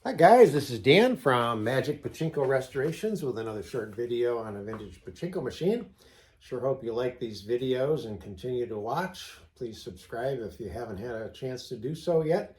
Hi guys, this is Dan from Magic Pachinko Restorations with another short video on a vintage Pachinko machine. Sure hope you like these videos and continue to watch. Please subscribe if you haven't had a chance to do so yet.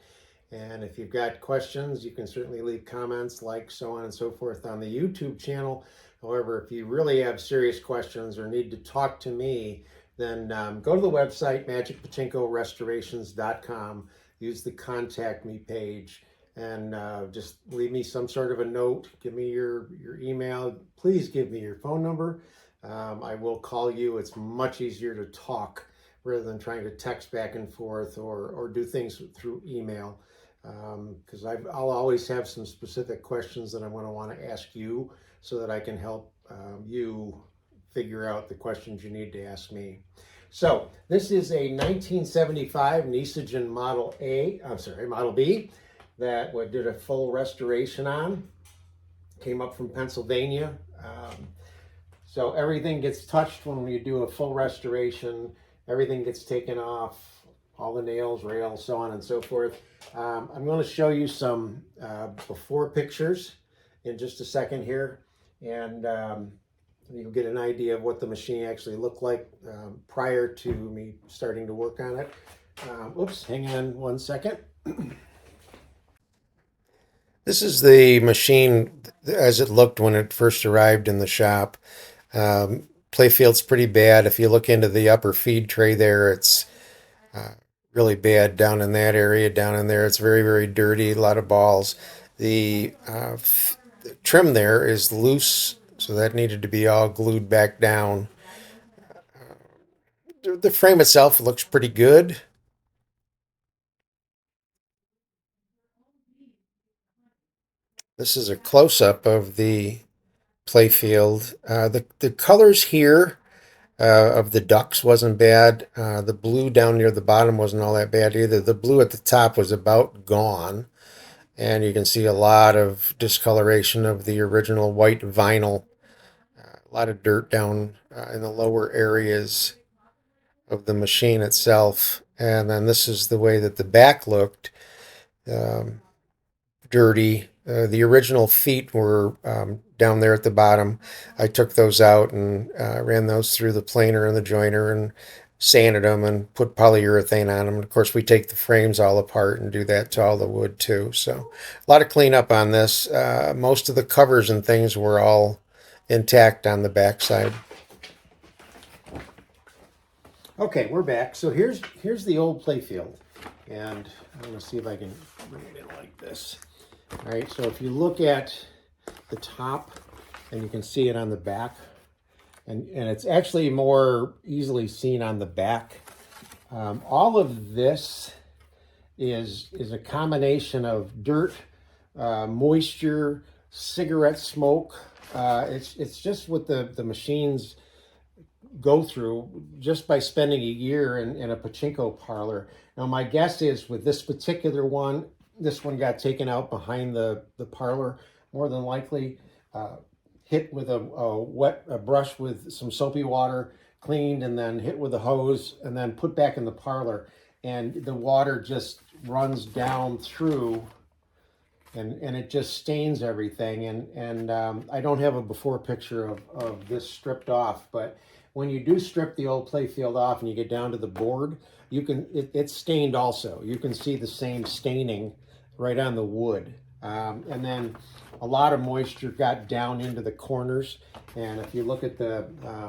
And if you've got questions, you can certainly leave comments, like, so on and so forth on the YouTube channel. However, if you really have serious questions or need to talk to me, then go to the website, magicpachinkorestorations.com. Use the contact me page. And just leave me some sort of a note. Give me your email. Please give me your phone number. I will call you. It's much easier to talk rather than trying to text back and forth or do things through email. Because I'll always have some specific questions that I'm going to want to ask you so that I can help you figure out the questions you need to ask me. So this is a 1975 Nishijin Model Model B. That we did a full restoration on. Came up from Pennsylvania. So everything gets touched when you do a full restoration. Everything gets taken off, all the nails, rails, so on and so forth. I'm going to show you some before pictures in just a second here. And you'll get an idea of what the machine actually looked like prior to me starting to work on it. Oops, hang on one second. This is the machine as it looked when it first arrived in the shop. Playfield's pretty bad. If you look into the upper feed tray there, it's really bad down in that area. Down in there, it's very, very dirty, a lot of balls. The trim there is loose, so that needed to be all glued back down. The frame itself looks pretty good. This is a close-up of the Playfield. The colors here of the ducks wasn't bad. The blue down near the bottom wasn't all that bad either. The blue at the top was about gone. And you can see a lot of discoloration of the original white vinyl. A lot of dirt down in the lower areas of the machine itself. And then this is the way that the back looked. Dirty. The original feet were down there at the bottom. I took those out and ran those through the planer and the joiner and sanded them and put polyurethane on them. Of course, we take the frames all apart and do that to all the wood too. So a lot of cleanup on this. Most of the covers and things were all intact on the back side. Okay, we're back. So here's the old Playfield, and I'm going to see if I can bring it in like this. All right, so if you look at the top, and you can see it on the back, and it's actually more easily seen on the back. All of this is a combination of dirt, moisture, cigarette smoke. It's just what the machines go through just by spending a year in a pachinko parlor. Now, my guess is with this particular one, this one got taken out behind the parlor, more than likely hit with a brush with some soapy water, cleaned, and then hit with a hose, and then put back in the parlor. And the water just runs down through, and it just stains everything. And I don't have a before picture of this stripped off, but when you do strip the old Playfield off and you get down to the board, it's stained also. You can see the same staining right on the wood. And then a lot of moisture got down into the corners. And if you look at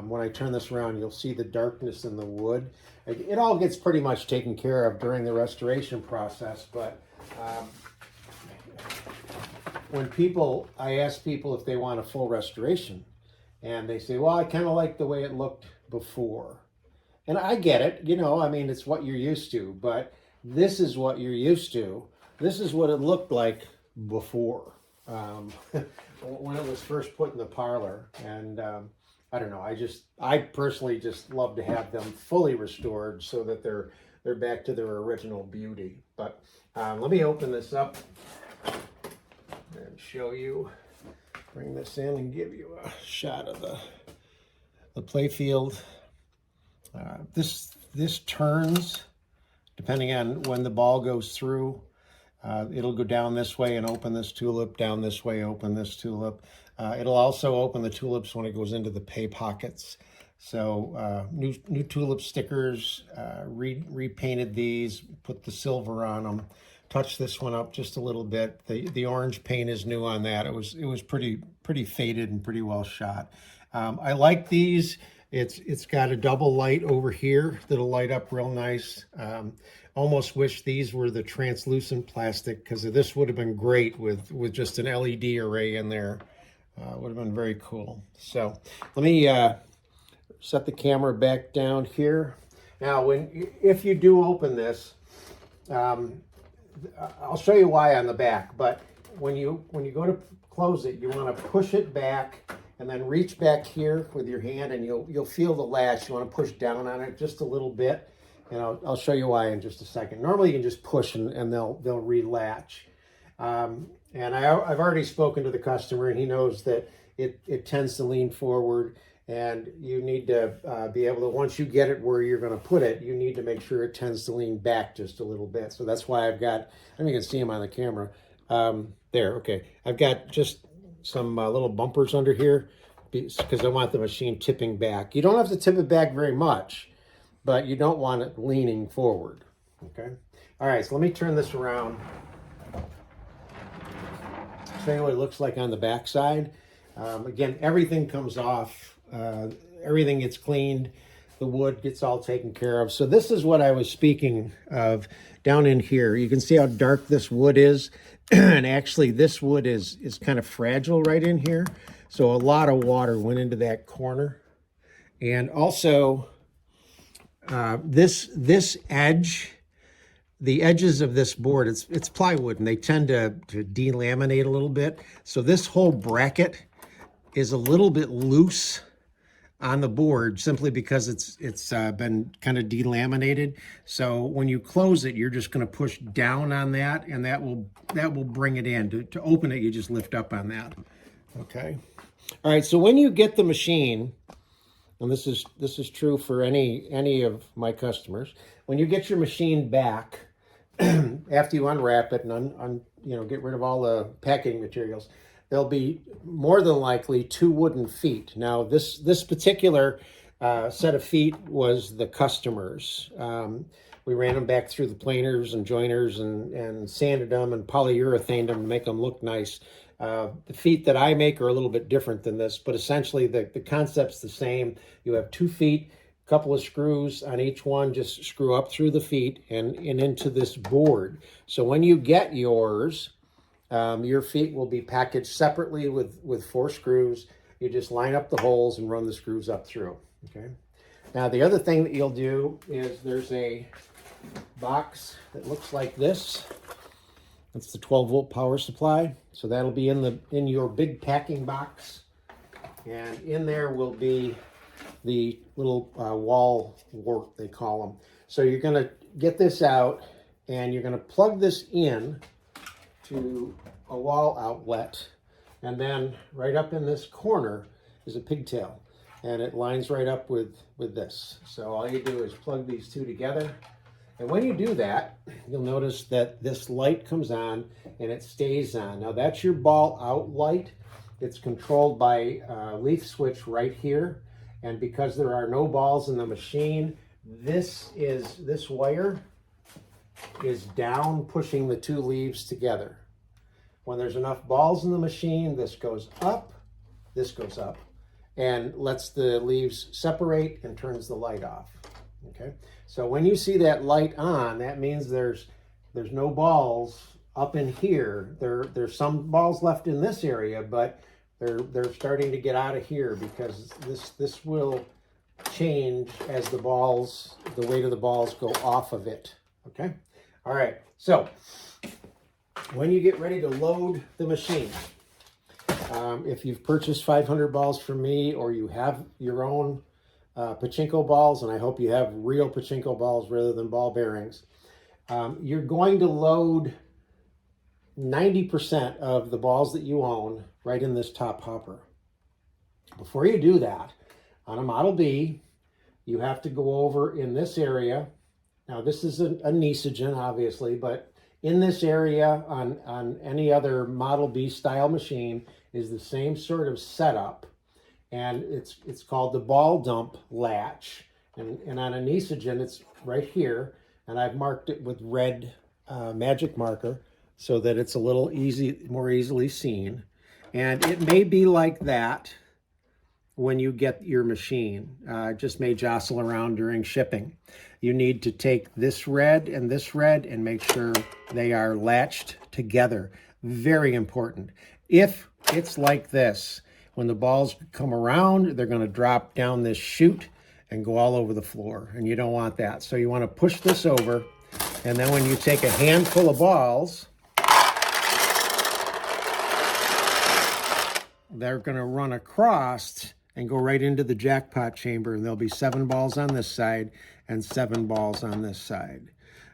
when I turn this around, you'll see the darkness in the wood. It all gets pretty much taken care of during the restoration process. But I ask people if they want a full restoration. And they say, well, I kind of like the way it looked before. And I get it, I mean, it's what you're used to, but this is what you're used to. This is what it looked like before, when it was first put in the parlor. And I don't know, I personally just love to have them fully restored so that they're back to their original beauty. But let me open this up and show you. Bring this in and give you a shot of the Playfield. This turns depending on when the ball goes through. It'll go down this way and open this tulip, down this way, open this tulip. It'll also open the tulips when it goes into the pay pockets. So new tulip stickers, repainted these, put the silver on them, touched this one up just a little bit. The orange paint is new on that. It was pretty faded and pretty well shot. I like these. It's got a double light over here that'll light up real nice. Almost wish these were the translucent plastic, because this would have been great with just an LED array in there. Would have been very cool. So let me set the camera back down here. Now, if you do open this, I'll show you why on the back. But when you go to close it, you want to push it back and then reach back here with your hand, and you'll feel the latch. You want to push down on it just a little bit, and I'll show you why in just a second. Normally, you can just push and they'll relatch. And I've already spoken to the customer, and he knows that it tends to lean forward, and you need to be able to, once you get it where you're going to put it, you need to make sure it tends to lean back just a little bit. So that's why I've got, I don't know if you can see him on the camera. There, okay. I've got just some little bumpers under here because I want the machine tipping back. You don't have to tip it back very much, but you don't want it leaning forward, okay? All right, so let me turn this around. Show you what it looks like on the back side. Again, everything comes off. Everything gets cleaned. The wood gets all taken care of. So this is what I was speaking of down in here. You can see how dark this wood is. And actually this wood is kind of fragile right in here. So a lot of water went into that corner. And also this edge, the edges of this board, it's plywood, and they tend to delaminate a little bit. So this whole bracket is a little bit loose on the board simply because it's been kind of delaminated. So when you close it, you're just going to push down on that, and that will bring it in. To open it, you just lift up on that. Okay. All right. So when you get the machine, and this is true for any of my customers, when you get your machine back after you unwrap it and get rid of all the packing materials, there'll be more than likely 2 wooden feet. Now, this particular set of feet was the customer's. We ran them back through the planers and joiners and sanded them and polyurethaned them to make them look nice. The feet that I make are a little bit different than this, but essentially the concept's the same. You have 2 feet, a couple of screws on each one, just screw up through the feet and into this board. So when you get yours, your feet will be packaged separately with 4 screws. You just line up the holes and run the screws up through, okay? Now, the other thing that you'll do is there's a box that looks like this. That's the 12-volt power supply. So that'll be in your big packing box. And in there will be the little wall wart, they call them. So you're going to get this out, and you're going to plug this in to a wall outlet, and then right up in this corner is a pigtail, and it lines right up with this. So all you do is plug these 2 together, and when you do that, you'll notice that this light comes on and it stays on. Now that's your ball out light. It's controlled by a leaf switch right here, and because there are no balls in the machine, this wire is down, pushing the 2 leaves together. When there's enough balls in the machine, this goes up, and lets the leaves separate and turns the light off. Okay, so when you see that light on, that means there's no balls up in here. There's some balls left in this area, but they're starting to get out of here because this will change as the weight of the balls go off of it. Okay. All right, so when you get ready to load the machine, if you've purchased 500 balls from me, or you have your own Pachinko balls, and I hope you have real Pachinko balls rather than ball bearings, you're going to load 90% of the balls that you own right in this top hopper. Before you do that, on a Model B, you have to go over in this area. Now, this is a Nishijin, obviously, but in this area on any other Model B style machine is the same sort of setup. And it's called the ball dump latch. And on a Nishijin, it's right here. And I've marked it with red magic marker so that it's a little more easily seen. And it may be like that when you get your machine. It just may jostle around during shipping. You need to take this red and make sure they are latched together. Very important. If it's like this, when the balls come around, they're going to drop down this chute and go all over the floor, and you don't want that. So you want to push this over, and then when you take a handful of balls, they're going to run across and go right into the jackpot chamber, and there'll be 7 balls on this side and 7 balls on this side.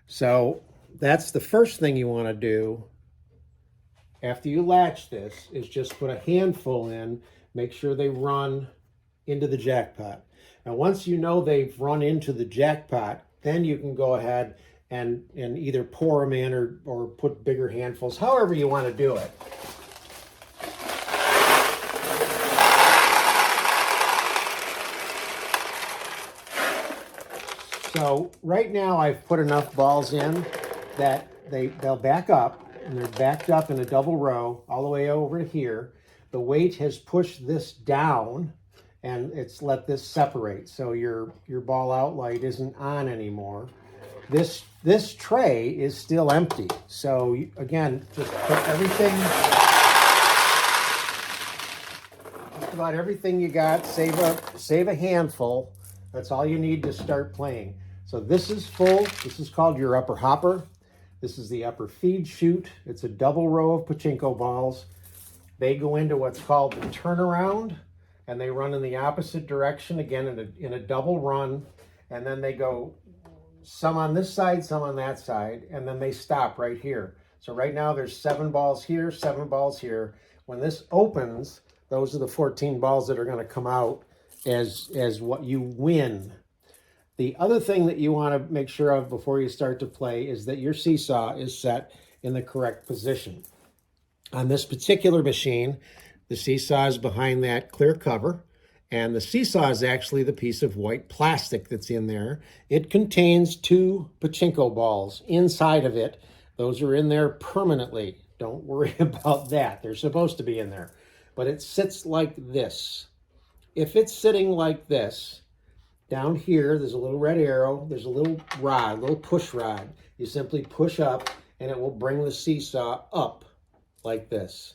So that's the first thing you want to do after you latch this, is just put a handful in, make sure they run into the jackpot. Now, once you know they've run into the jackpot, then you can go ahead and either pour them in or put bigger handfuls, however you want to do it. So right now I've put enough balls in that they'll back up, and they're backed up in a double row all the way over to here. The weight has pushed this down, and it's let this separate. So your ball outlight isn't on anymore. This tray is still empty. So again, just put everything, just about everything you got, save a handful. That's all you need to start playing. So this is full. This is called your upper hopper. This is the upper feed chute. It's a double row of pachinko balls. They go into what's called the turnaround, and they run in the opposite direction, again in a double run, and then they go some on this side, some on that side, and then they stop right here. So right now there's 7 balls here, 7 balls here. When this opens, those are the 14 balls that are going to come out as what you win. The other thing that you want to make sure of before you start to play is that your seesaw is set in the correct position. On this particular machine, the seesaw is behind that clear cover, and the seesaw is actually the piece of white plastic that's in there. It contains 2 pachinko balls inside of it. Those are in there permanently. Don't worry about that. They're supposed to be in there. But it sits like this. If it's sitting like this, down here, there's a little red arrow. There's a little rod, a little push rod. You simply push up, and it will bring the seesaw up like this.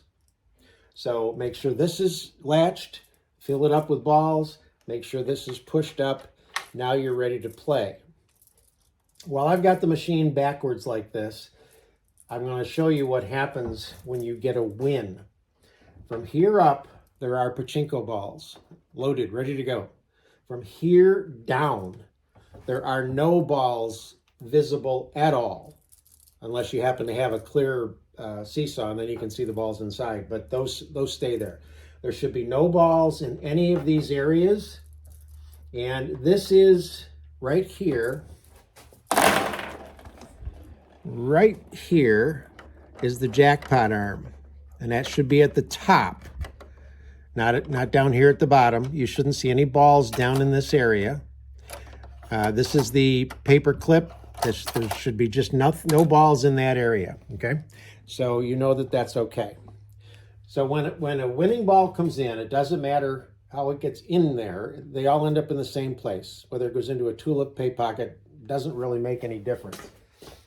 So make sure this is latched, fill it up with balls, make sure this is pushed up. Now you're ready to play. While I've got the machine backwards like this, I'm going to show you what happens when you get a win. From here up, there are pachinko balls, loaded, ready to go. From here down, there are no balls visible at all, unless you happen to have a clear seesaw, and then you can see the balls inside, but those stay there. There should be no balls in any of these areas, and this is right here. Right here is the jackpot arm, and that should be at the top. Not down here at the bottom. You shouldn't see any balls down in this area. This is the paper clip. There should be just no balls in that area, okay? So you know that that's okay. So when a winning ball comes in, it doesn't matter how it gets in there. They all end up in the same place. Whether it goes into a tulip pay pocket doesn't really make any difference.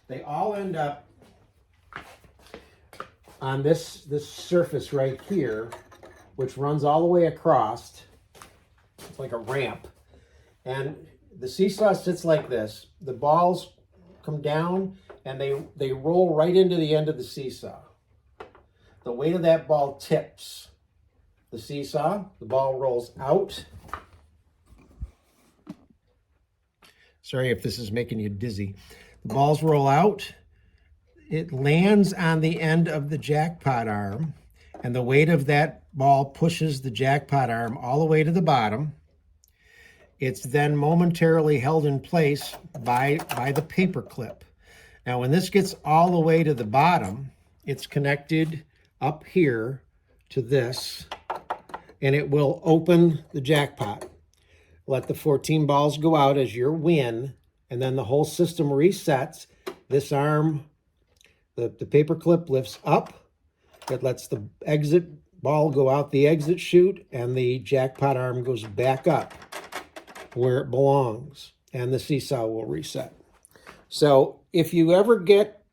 They all end up on this surface right here, which runs all the way across. It's like a ramp. And the seesaw sits like this. The balls come down, and they roll right into the end of the seesaw. The weight of that ball tips the seesaw. The ball rolls out. Sorry if this is making you dizzy. The balls roll out. It lands on the end of the jackpot arm, and the weight of that ball pushes the jackpot arm all the way to the bottom. It's then momentarily held in place by the paper clip. Now, when this gets all the way to the bottom, it's connected up here to this, and it will open the jackpot. Let the 14 balls go out as your win, and then the whole system resets. This arm, the paper clip lifts up. It lets the exit ball go out the exit chute, and the jackpot arm goes back up where it belongs, and the seesaw will reset. So if you ever get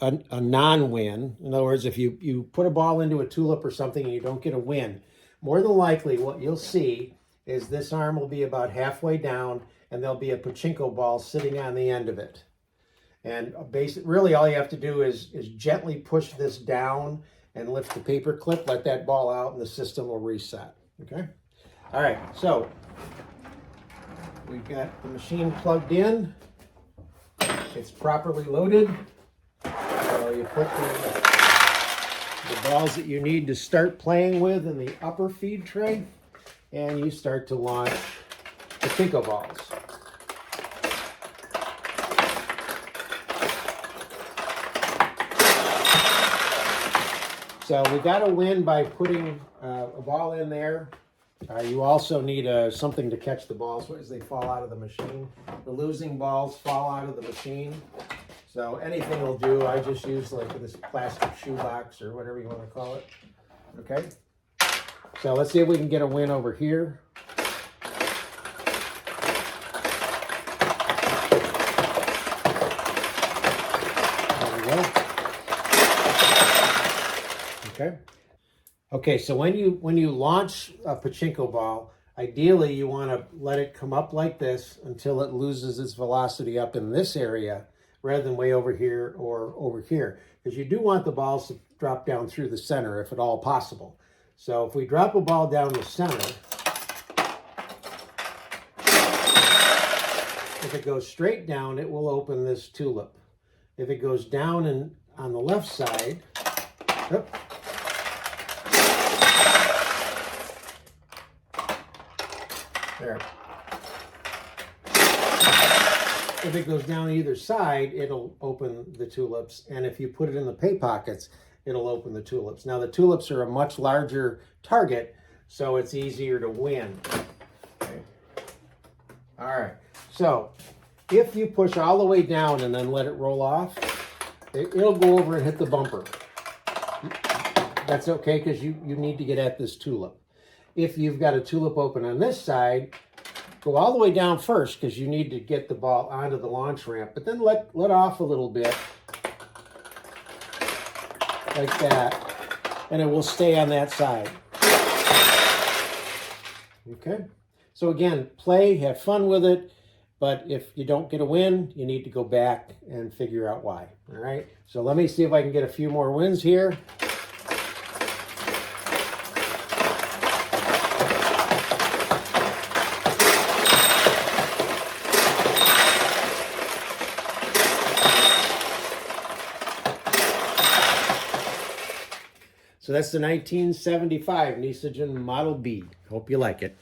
a non-win, in other words, if you put a ball into a tulip or something and you don't get a win, more than likely what you'll see is this arm will be about halfway down and there'll be a pachinko ball sitting on the end of it. And really all you have to do is gently push this down and lift the paper clip, let that ball out, and the system will reset. Okay? All right, so we've got the machine plugged in. It's properly loaded. So you put the balls that you need to start playing with in the upper feed tray, and you start to launch the Pachinko balls. So we got to win by putting a ball in there. You also need something to catch the balls as they fall out of the machine. The losing balls fall out of the machine. So anything will do. I just use like this plastic shoebox or whatever you want to call it. Okay. So let's see if we can get a win over here. There we go. Okay. Okay, so when you launch a pachinko ball, ideally you want to let it come up like this until it loses its velocity up in this area rather than way over here or over here, because you do want the balls to drop down through the center if at all possible. So if we drop a ball down the center, if it goes straight down, it will open this tulip. If it goes down and on the left side, there. If it goes down either side, it'll open the tulips. And if you put it in the pay pockets, it'll open the tulips. Now the tulips are a much larger target, so it's easier to win. Okay. All right. So if you push all the way down and then let it roll off, it'll go over and hit the bumper. That's okay, because you need to get at this tulip. If you've got a tulip open on this side, go all the way down first because you need to get the ball onto the launch ramp, but then let off a little bit, like that, and it will stay on that side. Okay? So again, play, have fun with it, but if you don't get a win, you need to go back and figure out why. All right? So let me see if I can get a few more wins here. So that's the 1975 Nishijin Model B. Hope you like it.